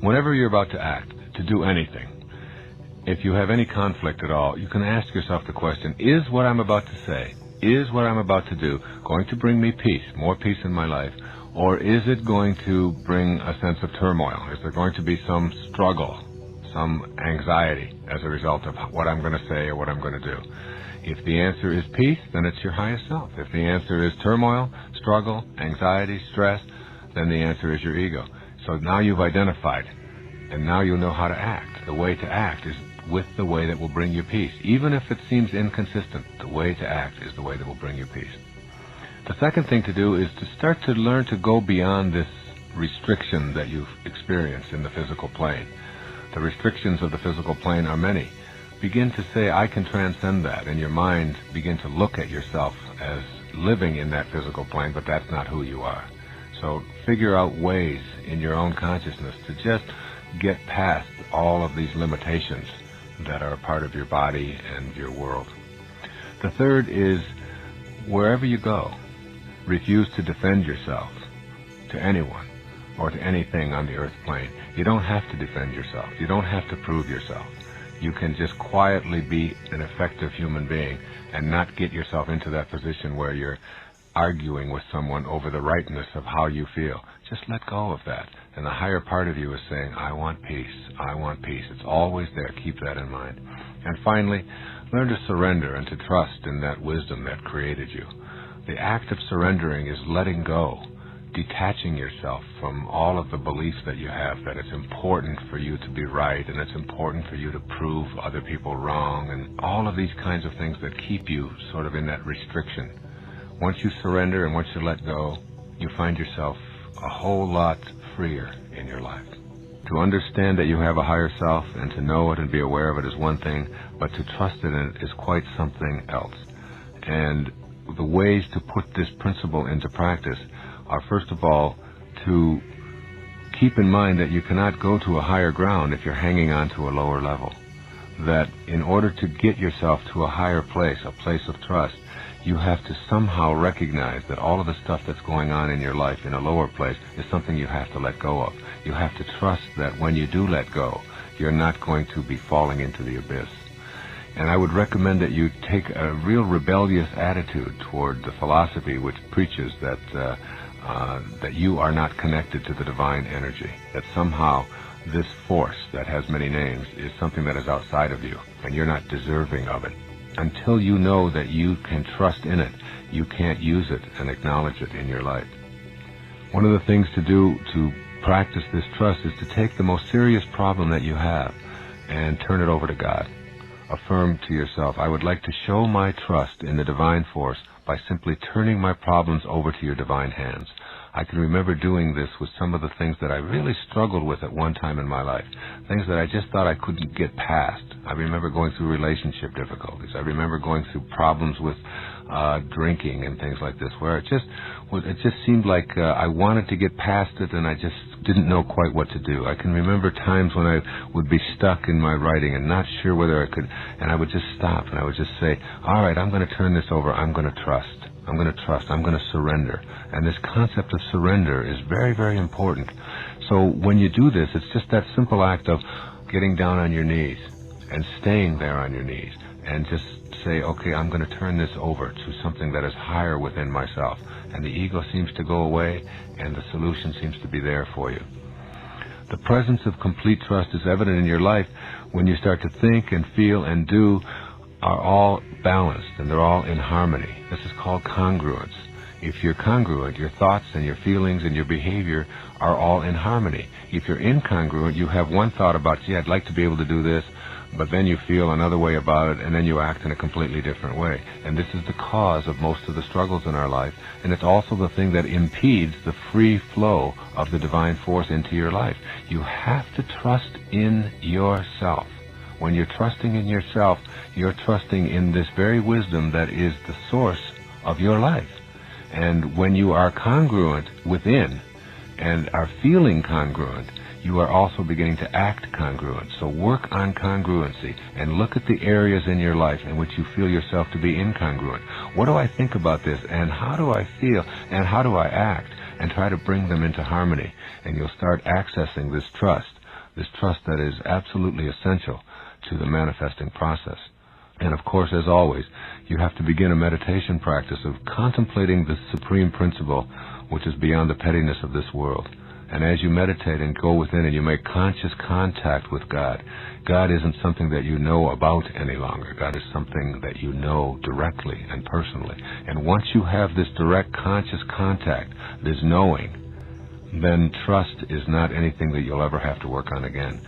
Whenever you're about to act, to do anything, if you have any conflict at all, you can ask yourself the question, is what I'm about to say, is what I'm about to do going to bring me peace, more peace in my life, or is it going to bring a sense of turmoil? Is there going to be some struggle, some anxiety as a result of what I'm going to say or what I'm going to do? If the answer is peace, then it's your highest self. If the answer is turmoil, struggle, anxiety, stress, then the answer is your ego. So now you've identified, and now you know how to act. The way to act is with the way that will bring you peace. Even if it seems inconsistent, the way to act is the way that will bring you peace. The second thing to do is to start to learn to go beyond this restriction that you've experienced in the physical plane. The restrictions of the physical plane are many. Begin to say, I can transcend that. In your mind, begin to look at yourself as living in that physical plane, but that's not who you are. So figure out ways in your own consciousness to just get past all of these limitations that are a part of your body and your world. The third is, wherever you go, refuse to defend yourself to anyone or to anything on the earth plane. You don't have to defend yourself. You don't have to prove yourself. You can just quietly be an effective human being and not get yourself into that position where you're arguing with someone over the rightness of how you feel. Just let go of that. And the higher part of you is saying, I want peace. I want peace. It's always there. Keep that in mind. And finally, learn to surrender and to trust in that wisdom that created you. The act of surrendering is letting go, detaching yourself from all of the beliefs that you have, that it's important for you to be right and it's important for you to prove other people wrong and all of these kinds of things that keep you sort of in that restriction. Once you surrender and once you let go, you find yourself a whole lot freer in your life. To understand that you have a higher self and to know it and be aware of it is one thing, but to trust in it is quite something else. And the ways to put this principle into practice are, first of all, to keep in mind that you cannot go to a higher ground if you're hanging on to a lower level. That in order to get yourself to a higher place, a place of trust, you have to somehow recognize that all of the stuff that's going on in your life in a lower place is something you have to let go of. You have to trust that when you do let go, you're not going to be falling into the abyss. And I would recommend that you take a real rebellious attitude toward the philosophy which preaches that that you are not connected to the divine energy, that somehow this force that has many names is something that is outside of you, and you're not deserving of it. Until you know that you can trust in it, you can't use it and acknowledge it in your life. One of the things to do to practice this trust is to take the most serious problem that you have and turn it over to God. Affirm to yourself, I would like to show my trust in the divine force by simply turning my problems over to your divine hands. I can remember doing this with some of the things that I really struggled with at one time in my life, things that I just thought I couldn't get past. I remember going through relationship difficulties. I remember going through problems with drinking and things like this, where it just seemed like I wanted to get past it and I just didn't know quite what to do. I can remember times when I would be stuck in my writing and not sure whether I could, and I would just stop and I would just say, all right, I'm going to turn this over. I'm going to trust. I'm going to trust. I'm going to surrender. And this concept of surrender is very, very important. So when you do this, it's just that simple act of getting down on your knees and staying there on your knees and just say, okay, I'm going to turn this over to something that is higher within myself. And the ego seems to go away and the solution seems to be there for you. The presence of complete trust is evident in your life when you start to think and feel and do are all balanced and they're all in harmony. This is called congruence. If you're congruent, your thoughts and your feelings and your behavior are all in harmony. If you're incongruent, you have one thought about, gee, I'd like to be able to do this, but then you feel another way about it, and then you act in a completely different way. And this is the cause of most of the struggles in our life, and it's also the thing that impedes the free flow of the divine force into your life. You have to trust in yourself. When you're trusting in yourself, you're trusting in this very wisdom that is the source of your life. And when you are congruent within and are feeling congruent, you are also beginning to act congruent. So work on congruency and look at the areas in your life in which you feel yourself to be incongruent. What do I think about this, and how do I feel, and how do I act? And try to bring them into harmony, and you'll start accessing this trust this trust that is absolutely essential to the manifesting process. And of course, as always, you have to begin a meditation practice of contemplating the supreme principle which is beyond the pettiness of this world. And as you meditate and go within and you make conscious contact with God, God isn't something that you know about any longer. God is something that you know directly and personally. And once you have this direct conscious contact, this knowing, then trust is not anything that you'll ever have to work on again.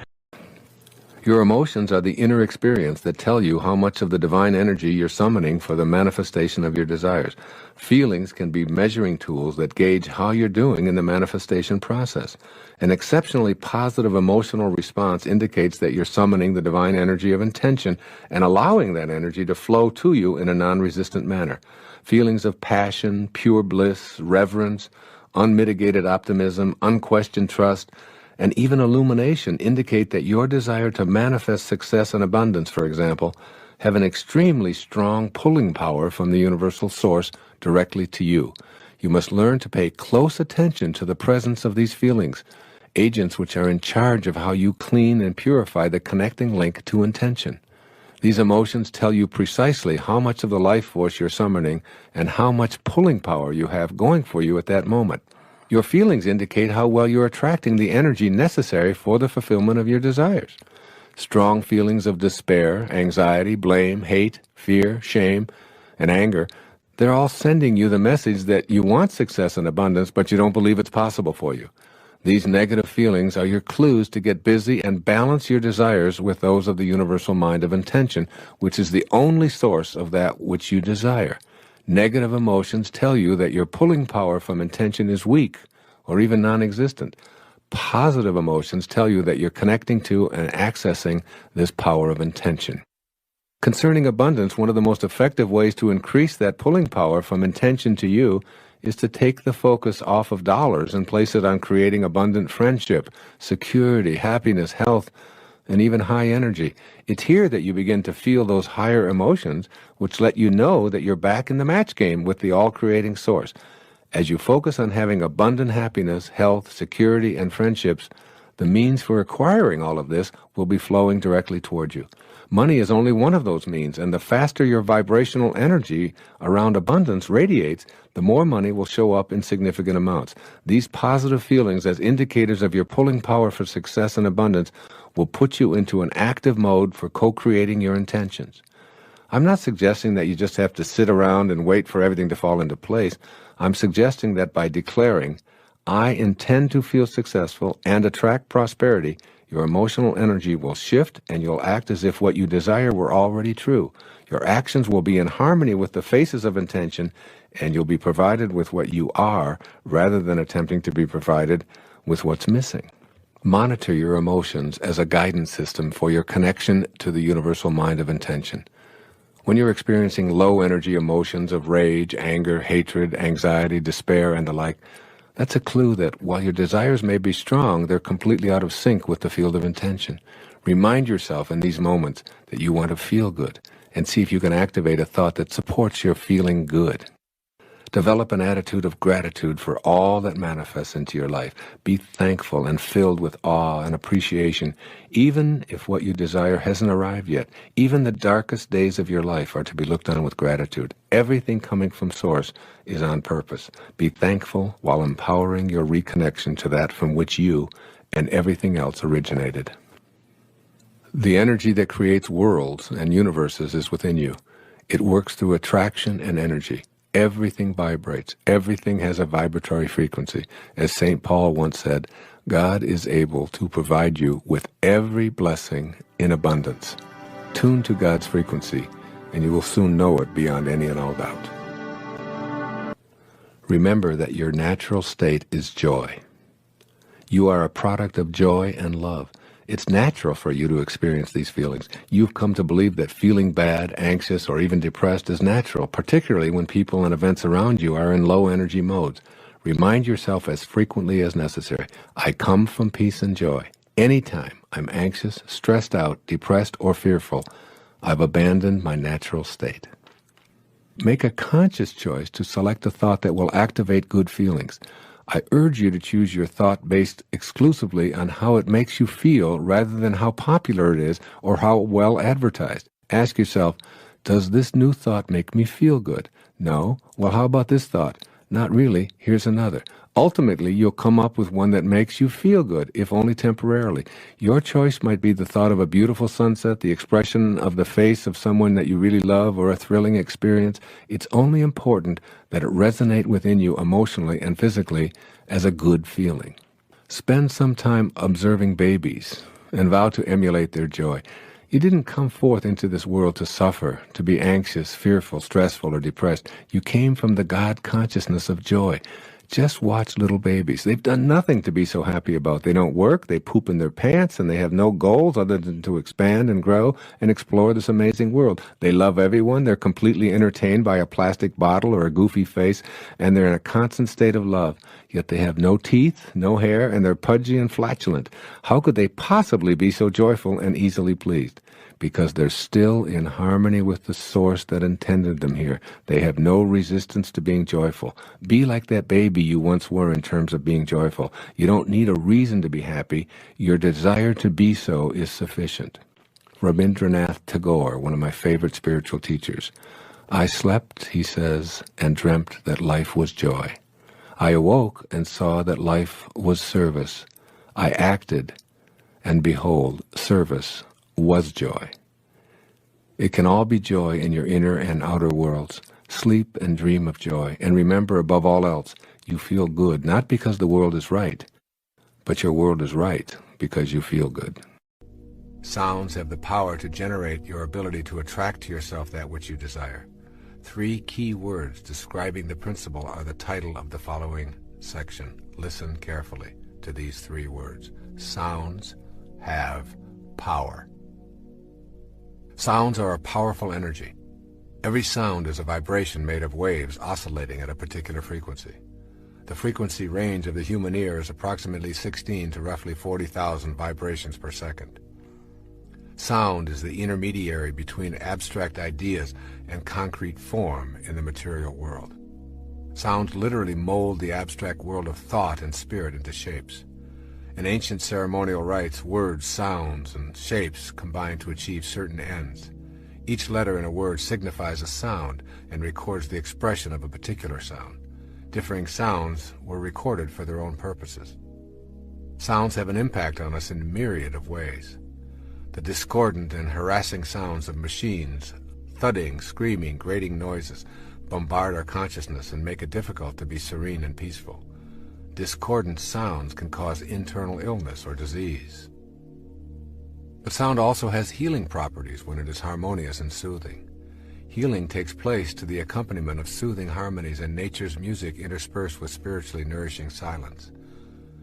Your emotions are the inner experience that tell you how much of the divine energy you're summoning for the manifestation of your desires. Feelings can be measuring tools that gauge how you're doing in the manifestation process. An exceptionally positive emotional response indicates that you're summoning the divine energy of intention and allowing that energy to flow to you in a non-resistant manner. Feelings of passion, pure bliss, reverence, unmitigated optimism, unquestioned trust, and even illumination indicate that your desire to manifest success and abundance, for example, have an extremely strong pulling power from the universal source directly to you. You must learn to pay close attention to the presence of these feelings, agents which are in charge of how you clean and purify the connecting link to intention. These emotions tell you precisely how much of the life force you're summoning and how much pulling power you have going for you at that moment. Your feelings indicate how well you're attracting the energy necessary for the fulfillment of your desires. Strong feelings of despair, anxiety, blame, hate, fear, shame, and anger, they're all sending you the message that you want success and abundance, but you don't believe it's possible for you. These negative feelings are your clues to get busy and balance your desires with those of the universal mind of intention, which is the only source of that which you desire. Negative emotions tell you that your pulling power from intention is weak or even non-existent. Positive emotions tell you that you're connecting to and accessing this power of intention. Concerning abundance, one of the most effective ways to increase that pulling power from intention to you is to take the focus off of dollars and place it on creating abundant friendship, security, happiness, health, and even high energy. It's here that you begin to feel those higher emotions, which let you know that you're back in the match game with the all-creating source. As you focus on having abundant happiness, health, security, and friendships, the means for acquiring all of this will be flowing directly toward you. Money is only one of those means, and the faster your vibrational energy around abundance radiates, the more money will show up in significant amounts. These positive feelings as indicators of your pulling power for success and abundance will put you into an active mode for co-creating your intentions. I'm not suggesting that you just have to sit around and wait for everything to fall into place. I'm suggesting that by declaring, I intend to feel successful and attract prosperity, your emotional energy will shift and you'll act as if what you desire were already true. Your actions will be in harmony with the faces of intention, and you'll be provided with what you are rather than attempting to be provided with what's missing. Monitor your emotions as a guidance system for your connection to the universal mind of intention. When you're experiencing low-energy emotions of rage, anger, hatred, anxiety, despair, and the like, that's a clue that while your desires may be strong, they're completely out of sync with the field of intention. Remind yourself in these moments that you want to feel good, and see if you can activate a thought that supports your feeling good. Develop an attitude of gratitude for all that manifests into your life. Be thankful and filled with awe and appreciation, even if what you desire hasn't arrived yet. Even the darkest days of your life are to be looked on with gratitude. Everything coming from Source is on purpose. Be thankful while empowering your reconnection to that from which you and everything else originated. The energy that creates worlds and universes is within you. It works through attraction and energy. Everything vibrates. Everything has a vibratory frequency. As St. Paul once said, God is able to provide you with every blessing in abundance. Tune to God's frequency, and you will soon know it beyond any and all doubt. Remember that your natural state is joy. You are a product of joy and love. It's natural for you to experience these feelings. You've come to believe that feeling bad, anxious, or even depressed is natural, particularly when people and events around you are in low-energy modes. Remind yourself as frequently as necessary, I come from peace and joy. Anytime I'm anxious, stressed out, depressed, or fearful, I've abandoned my natural state. Make a conscious choice to select a thought that will activate good feelings. I urge you to choose your thought based exclusively on how it makes you feel rather than how popular it is or how well advertised. Ask yourself, does this new thought make me feel good? No? Well, how about this thought? Not really. Here's another. Ultimately, you'll come up with one that makes you feel good, if only temporarily. Your choice might be the thought of a beautiful sunset, the expression of the face of someone that you really love, or a thrilling experience. It's only important that it resonate within you emotionally and physically as a good feeling. Spend some time observing babies and vow to emulate their joy. You didn't come forth into this world to suffer, to be anxious, fearful, stressful, or depressed. You came from the God consciousness of joy. Just watch little babies. They've done nothing to be so happy about. They don't work, they poop in their pants, and they have no goals other than to expand and grow and explore this amazing world. They love everyone. They're completely entertained by a plastic bottle or a goofy face, and they're in a constant state of love. Yet they have no teeth, no hair, and they're pudgy and flatulent. How could they possibly be so joyful and easily pleased? Because they're still in harmony with the source that intended them here. They have no resistance to being joyful. Be like that baby you once were in terms of being joyful. You don't need a reason to be happy. Your desire to be so is sufficient. Rabindranath Tagore, one of my favorite spiritual teachers. I slept, he says, and dreamt that life was joy. I awoke and saw that life was service. I acted, and behold, service was joy. It can all be joy in your inner and outer worlds. Sleep and dream of joy, and remember above all else, you feel good, not because the world is right, but your world is right because you feel good. Sounds have the power to generate your ability to attract to yourself that which you desire. 3 key words describing the principle are the title of the following section. Listen carefully to these 3 words. Sounds have power. Sounds are a powerful energy. Every sound is a vibration made of waves oscillating at a particular frequency. The frequency range of the human ear is approximately 16 to roughly 40,000 vibrations per second. Sound is the intermediary between abstract ideas and concrete form in the material world. Sounds literally mold the abstract world of thought and spirit into shapes. In ancient ceremonial rites, words, sounds, and shapes combine to achieve certain ends. Each letter in a word signifies a sound and records the expression of a particular sound. Differing sounds were recorded for their own purposes. Sounds have an impact on us in a myriad of ways. The discordant and harassing sounds of machines, thudding, screaming, grating noises, bombard our consciousness and make it difficult to be serene and peaceful. Discordant sounds can cause internal illness or disease. But sound also has healing properties when it is harmonious and soothing. Healing takes place to the accompaniment of soothing harmonies and nature's music interspersed with spiritually nourishing silence.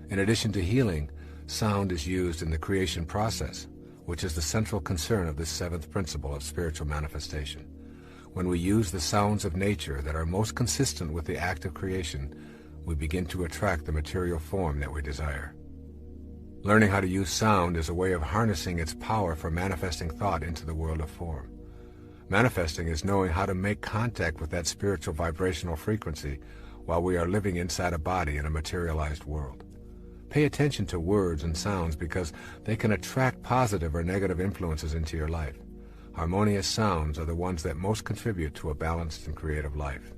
In addition to healing, sound is used in the creation process, which is the central concern of this 7th principle of spiritual manifestation. When we use the sounds of nature that are most consistent with the act of creation, we begin to attract the material form that we desire. Learning how to use sound is a way of harnessing its power for manifesting thought into the world of form. Manifesting is knowing how to make contact with that spiritual vibrational frequency while we are living inside a body in a materialized world. Pay attention to words and sounds because they can attract positive or negative influences into your life. Harmonious sounds are the ones that most contribute to a balanced and creative life.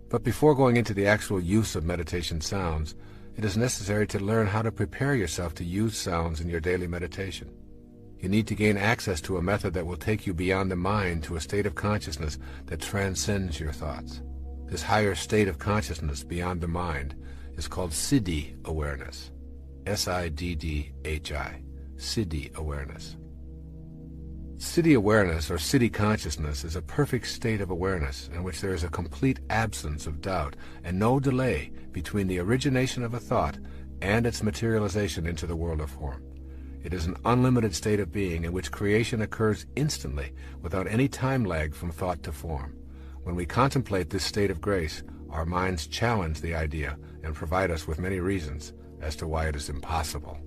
But before going into the actual use of meditation sounds, it is necessary to learn how to prepare yourself to use sounds in your daily meditation. You need to gain access to a method that will take you beyond the mind to a state of consciousness that transcends your thoughts. This higher state of consciousness beyond the mind is called Siddhi awareness. S-I-D-D-H-I. Siddhi awareness. Siddhi awareness or Siddhi consciousness is a perfect state of awareness in which there is a complete absence of doubt and no delay between the origination of a thought and its materialization into the world of form. It is an unlimited state of being in which creation occurs instantly without any time lag from thought to form. When we contemplate this state of grace, our minds challenge the idea and provide us with many reasons as to why it is impossible.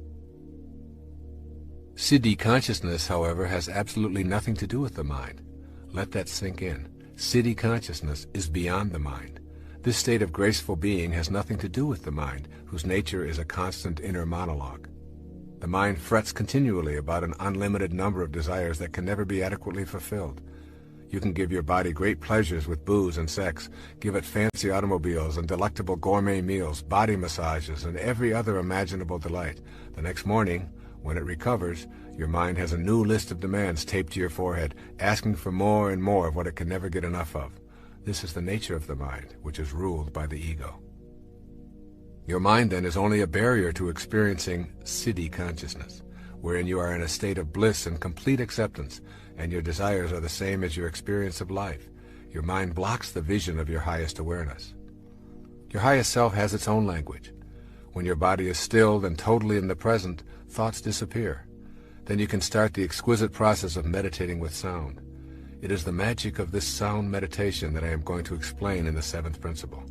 Siddhi consciousness, however, has absolutely nothing to do with the mind. Let that sink in. Siddhi consciousness is beyond the mind. This state of graceful being has nothing to do with the mind, whose nature is a constant inner monologue. The mind frets continually about an unlimited number of desires that can never be adequately fulfilled. You can give your body great pleasures with booze and sex, give it fancy automobiles and delectable gourmet meals, body massages, and every other imaginable delight. The next morning, when it recovers, your mind has a new list of demands taped to your forehead, asking for more and more of what it can never get enough of. This is the nature of the mind, which is ruled by the ego. Your mind, then, is only a barrier to experiencing siddhi consciousness, wherein you are in a state of bliss and complete acceptance, and your desires are the same as your experience of life. Your mind blocks the vision of your highest awareness. Your highest self has its own language. When your body is stilled and totally in the present, thoughts disappear. Then you can start the exquisite process of meditating with sound. It is the magic of this sound meditation that I am going to explain in the seventh principle.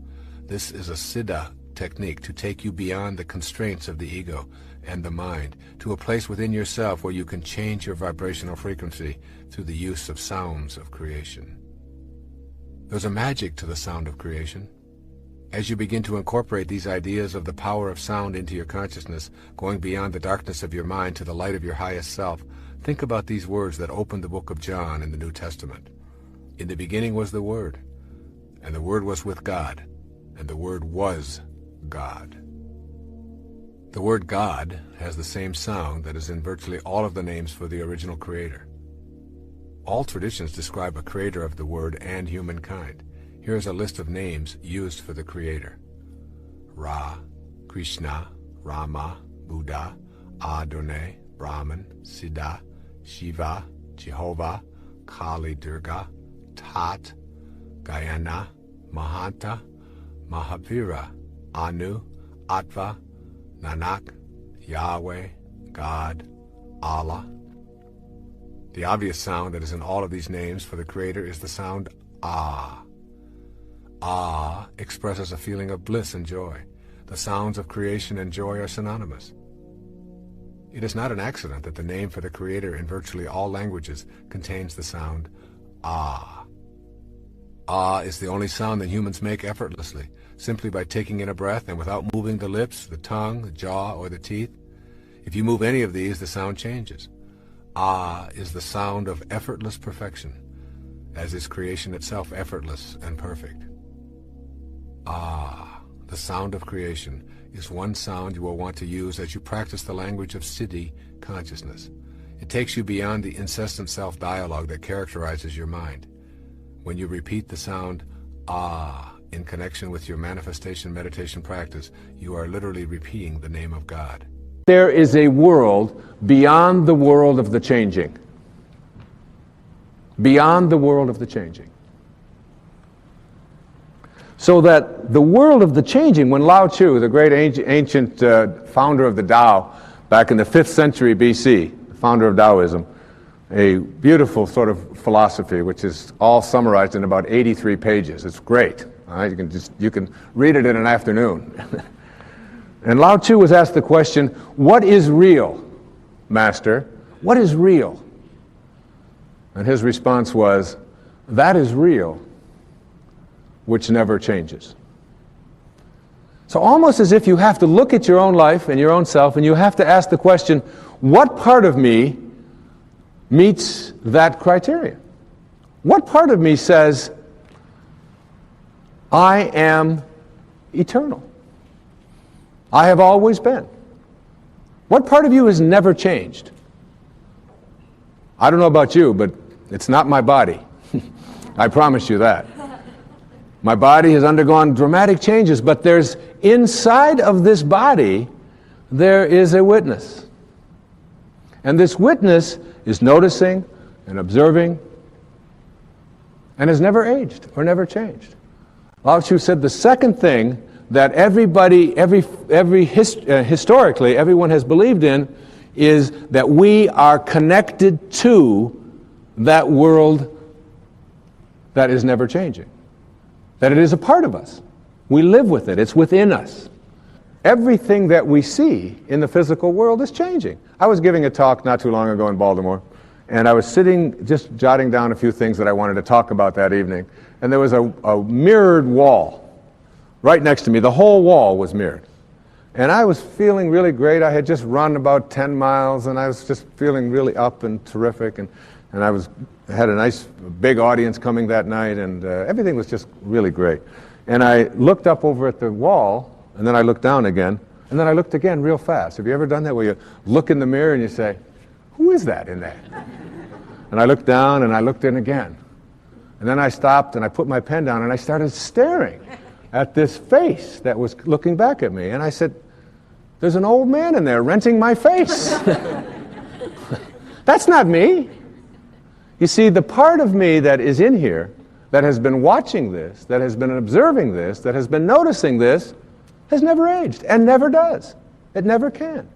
This is a siddha technique to take you beyond the constraints of the ego and the mind to a place within yourself where you can change your vibrational frequency through the use of sounds of creation. There's a magic to the sound of creation. As you begin to incorporate these ideas of the power of sound into your consciousness, going beyond the darkness of your mind to the light of your highest self, think about these words that open the book of John in the New Testament. In the beginning was the Word, and the Word was with God, and the Word was God. The word God has the same sound that is in virtually all of the names for the original creator. All traditions describe a creator of the Word and humankind. Here is a list of names used for the creator: Ra, Krishna, Rama, Buddha, Adonai, Brahman, Siddha, Shiva, Jehovah, Kali Durga, Tat, Gayana, Mahanta, Mahavira, Anu, Atva, Nanak, Yahweh, God, Allah. The obvious sound that is in all of these names for the Creator is the sound Ah. Ah expresses a feeling of bliss and joy. The sounds of creation and joy are synonymous. It is not an accident that the name for the Creator in virtually all languages contains the sound Ah. Ah is the only sound that humans make effortlessly, simply by taking in a breath and without moving the lips, the tongue, the jaw, or the teeth. If you move any of these, the sound changes. Ah is the sound of effortless perfection, as is creation itself effortless and perfect. Ah, the sound of creation, is one sound you will want to use as you practice the language of siddhi consciousness. It takes you beyond the incessant self-dialogue that characterizes your mind. When you repeat the sound Ah in connection with your manifestation meditation practice, you are literally repeating the name of God. There is a world beyond the world of the changing. Beyond the world of the changing. So that the world of the changing, when Lao Tzu, the great ancient founder of the Tao, back in the 5th century BC, the founder of Taoism, a beautiful sort of philosophy which is all summarized in about 83 pages. It's great. You can read it in an afternoon. And Lao Tzu was asked the question, what is real, Master? What is real? And his response was, that is real, which never changes. So almost as if you have to look at your own life and your own self, and you have to ask the question, what part of me meets that criteria? What part of me says, I am eternal? I have always been. What part of you has never changed? I don't know about you, but it's not my body. I promise you that. My body has undergone dramatic changes, but there's inside of this body, there is a witness. And this witness is noticing and observing and has never aged or never changed. Lao Tzu said the second thing that historically everyone has believed in is that we are connected to that world that is never changing. That it is a part of us. We live with it. It's within us. Everything that we see in the physical world is changing. I was giving a talk not too long ago in Baltimore, and I was sitting just jotting down a few things that I wanted to talk about that evening, and there was a mirrored wall. right next to me. The whole wall was mirrored. And I was feeling really great. I had just run about 10 miles, and I was just feeling really up and terrific. And I had a nice big audience coming that night, and everything was just really great. And I looked up over at the wall, and then I looked down again, and then I looked again real fast. Have you ever done that, where you look in the mirror and you say, who is that in there? And I looked down, and I looked in again. And then I stopped, and I put my pen down, and I started staring at this face that was looking back at me. And I said, there's an old man in there renting my face. That's not me. You see, the part of me that is in here, that has been watching this, that has been observing this, that has been noticing this, has never aged and never does. It never can.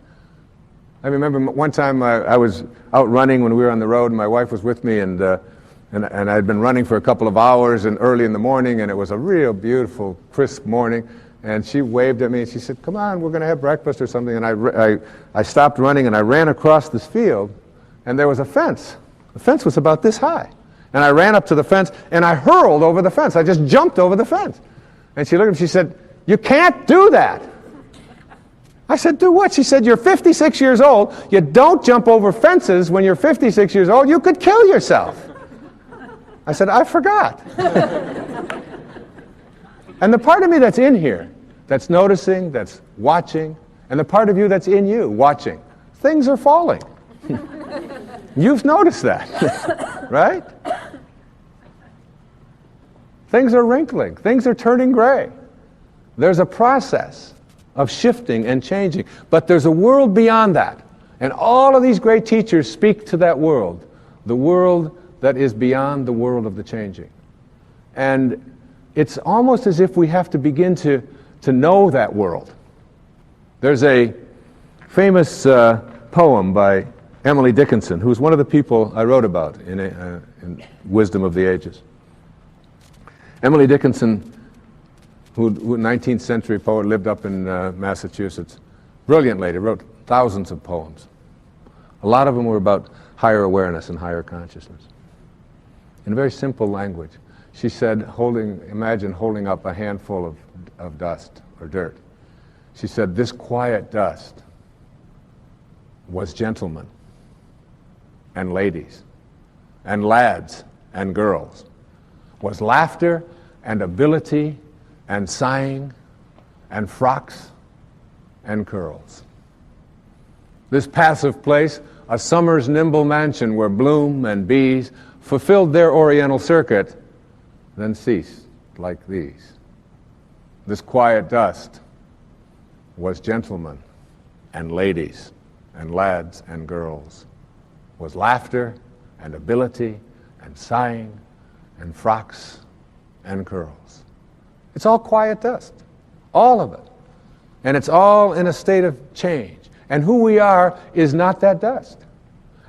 I remember one time I was out running when we were on the road, and my wife was with me, and I'd been running for a couple of hours and early in the morning, and it was a real beautiful, crisp morning. And she waved at me, and she said, come on, we're going to have breakfast or something. And I stopped running, and I ran across this field, and there was a fence. The fence was about this high. And I ran up to the fence, and I hurled over the fence. I just jumped over the fence. And she looked at me, she said, you can't do that. I said, do what? She said, you're 56 years old. You don't jump over fences when you're 56 years old. You could kill yourself. I said, I forgot. And the part of me that's in here, that's noticing, that's watching, and the part of you that's in you, watching, things are falling. You've noticed that, right? Things are wrinkling. Things are turning gray. There's a process of shifting and changing. But there's a world beyond that. And all of these great teachers speak to that world, the world that is beyond the world of the changing. And it's almost as if we have to begin to know that world. There's a famous poem by Emily Dickinson, who's one of the people I wrote about in Wisdom of the Ages. Emily Dickinson, who 19th century poet, lived up in Massachusetts. Brilliant lady, wrote thousands of poems. A lot of them were about higher awareness and higher consciousness. In a very simple language. She said, imagine holding up a handful of dust or dirt. She said, this quiet dust was gentlemen and ladies and lads and girls, was laughter and ability and sighing and frocks and curls. This passive place, a summer's nimble mansion where bloom and bees fulfilled their oriental circuit, then ceased like these. This quiet dust was gentlemen and ladies and lads and girls, was laughter and ability and sighing and frocks and curls. It's all quiet dust, all of it. And it's all in a state of change. And who we are is not that dust.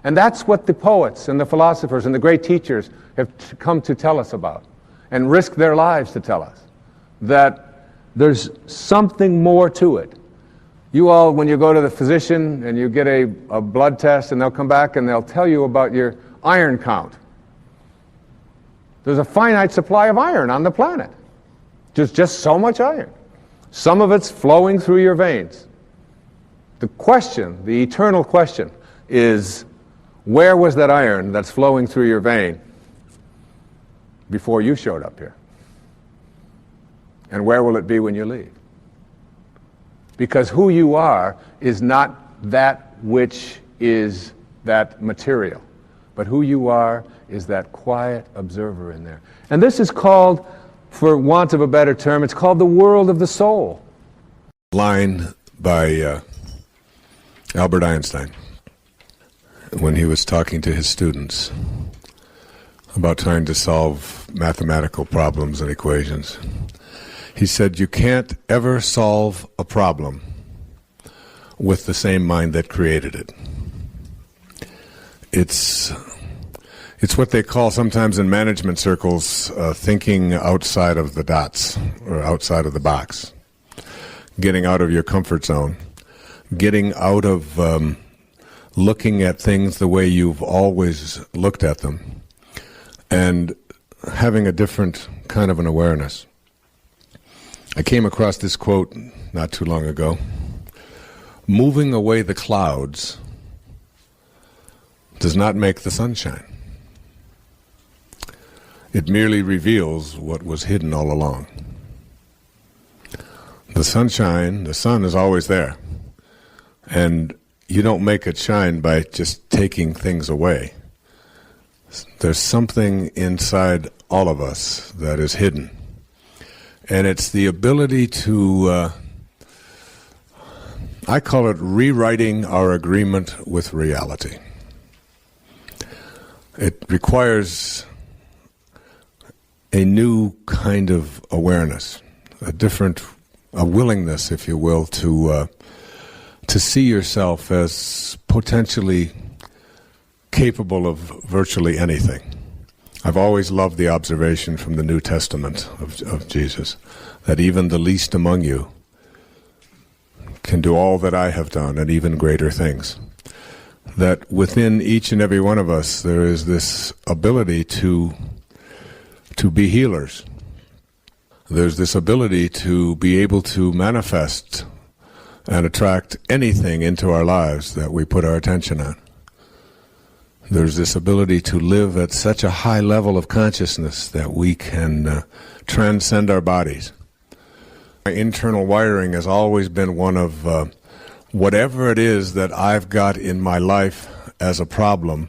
And that's what the poets and the philosophers and the great teachers have come to tell us about and risk their lives to tell us, that there's something more to it. You all, when you go to the physician and you get a blood test, and they'll come back and they'll tell you about your iron count. There's a finite supply of iron on the planet. There's just so much iron. Some of it's flowing through your veins. The question, the eternal question, is where was that iron that's flowing through your vein before you showed up here? And where will it be when you leave? Because who you are is not that which is that material, but who you are is that quiet observer in there. And this is called, for want of a better term, it's called the world of the soul. Line by Albert Einstein, when he was talking to his students about trying to solve mathematical problems and equations. He said, you can't ever solve a problem with the same mind that created it. It's what they call sometimes in management circles thinking outside of the dots or outside of the box. Getting out of your comfort zone. Getting out of looking at things the way you've always looked at them. And having a different kind of an awareness. I came across this quote not too long ago. Moving away the clouds does not make the sunshine. It merely reveals what was hidden all along. The sunshine, the sun is always there. And you don't make it shine by just taking things away. There's something inside all of us that is hidden. And it's the ability to, I call it rewriting our agreement with reality. It requires a new kind of awareness, a willingness, if you will, to see yourself as potentially capable of virtually anything. I've always loved the observation from the New Testament of Jesus, that even the least among you can do all that I have done and even greater things. That within each and every one of us there is this ability to be healers. There's this ability to be able to manifest and attract anything into our lives that we put our attention on. There's this ability to live at such a high level of consciousness that we can transcend our bodies. My internal wiring has always been one of whatever it is that I've got in my life as a problem,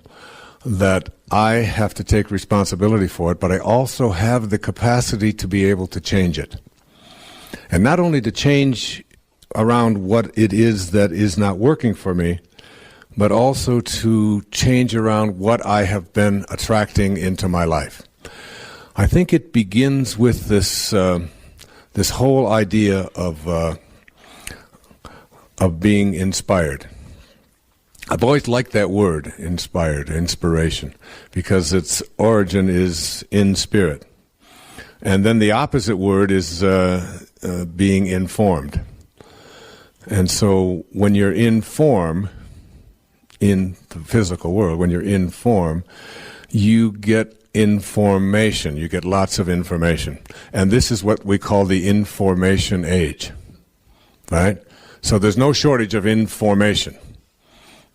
that I have to take responsibility for it, but I also have the capacity to be able to change it. And not only to change around what it is that is not working for me, but also to change around what I have been attracting into my life. I think it begins with this this whole idea of being inspired. I've always liked that word, inspired, inspiration, because its origin is in spirit. And then the opposite word is being informed. And so when you're in form, in the physical world, when you're in form, you get information, you get lots of information. And this is what we call the information age, right? So there's no shortage of information.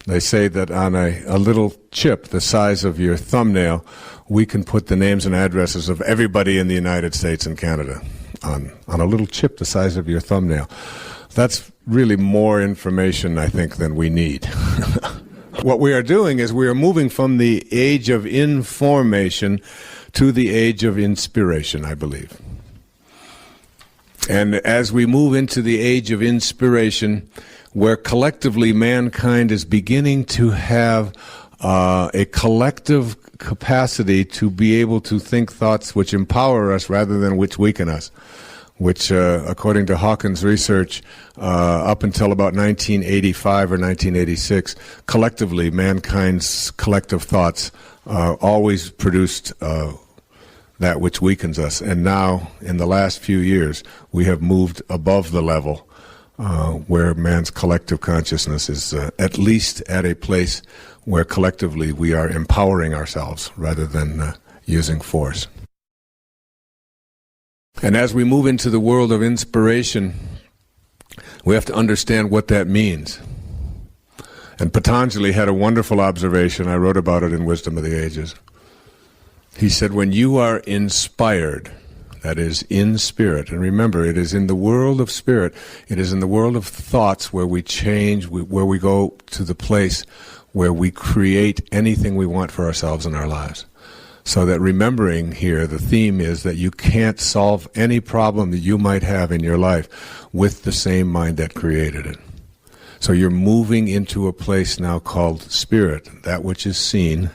They say that on a little chip the size of your thumbnail, we can put the names and addresses of everybody in the United States and Canada on a little chip the size of your thumbnail. That's really more information, I think, than we need. What we are doing is we are moving from the age of information to the age of inspiration, I believe. And as we move into the age of inspiration, where collectively mankind is beginning to have a collective capacity to be able to think thoughts which empower us rather than which weaken us, which, according to Hawkins' research, up until about 1985 or 1986, collectively, mankind's collective thoughts always produced that which weakens us. And now, in the last few years, we have moved above the level where man's collective consciousness is at least at a place where collectively we are empowering ourselves rather than using force. And as we move into the world of inspiration, we have to understand what that means. And Patanjali had a wonderful observation. I wrote about it in Wisdom of the Ages. He said, when you are inspired, that is, in spirit, and remember, it is in the world of spirit, it is in the world of thoughts where we change, where we go to the place where we create anything we want for ourselves in our lives. So that remembering here, the theme is that you can't solve any problem that you might have in your life with the same mind that created it. So you're moving into a place now called spirit. That which is seen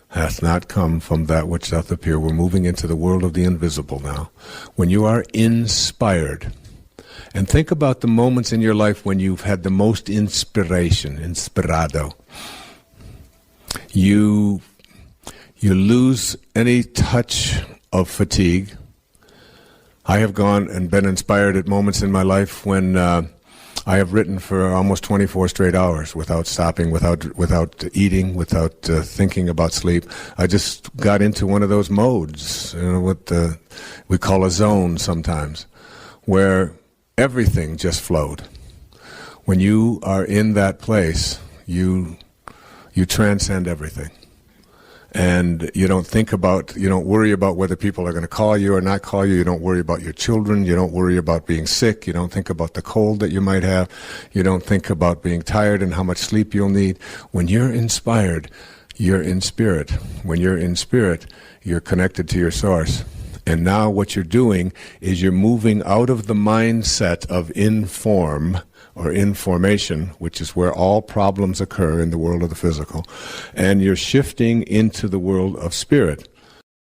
hath not come from that which doth appear. We're moving into the world of the invisible now. When you are inspired, and think about the moments in your life when you've had the most inspiration, inspirado. You lose any touch of fatigue. I have gone and been inspired at moments in my life when I have written for almost 24 straight hours without stopping, without eating, without thinking about sleep. I just got into one of those modes, what we call a zone sometimes, where everything just flowed. When you are in that place, you transcend everything. And you don't worry about whether people are going to call you or not call you. You don't worry about your children. You don't worry about being sick. You don't think about the cold that you might have. You don't think about being tired and how much sleep you'll need. When you're inspired, you're in spirit. When you're in spirit, you're connected to your source. And now what you're doing is you're moving out of the mindset of inform or information, which is where all problems occur in the world of the physical, and you're shifting into the world of spirit.